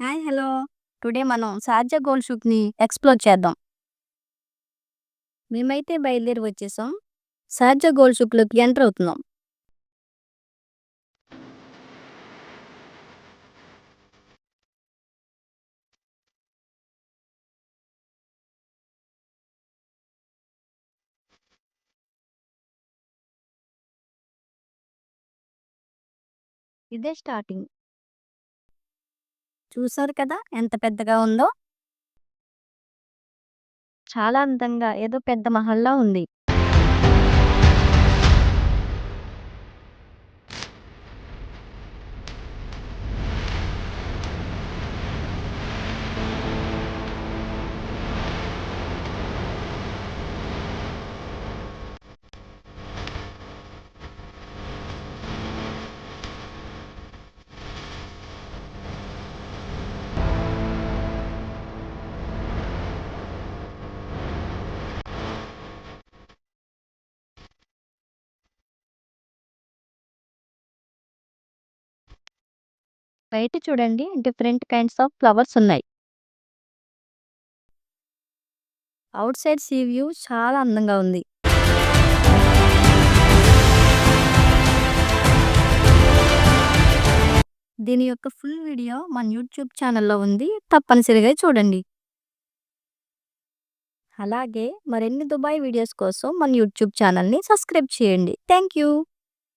Hi! Hello! Today మనం Sharjah gold షూట్‌ని explore చేద్దాం. మేమైతే బయలుదేరి వచ్చేసాం. షార్జా గోల్డ్ షూట్‌లోకి ఎంటర్ అవుతున్నాం. ఇదే స్టార్టింగ్. చూసారు కదా ఎంత పెద్దగా ఉందో? చాలా అందంగా ఏదో పెద్ద మహల్‌లా ఉంది. బయట చూడండి డిఫరెంట్ కైండ్స్ ఆఫ్ ఫ్లవర్స్ ఉన్నాయి. ఔట్ సైడ్ సీ వ్యూ చాలా అందంగా ఉంది. దీని యొక్క ఫుల్ వీడియో మన యూట్యూబ్ ఛానల్‌లో ఉంది. తప్పనిసరిగా చూడండి. అలాగే మరిన్ని దుబాయ్ వీడియోస్ కోసం మన యూట్యూబ్ ఛానల్‌ని సబ్స్క్రైబ్ చేయండి. Thank you.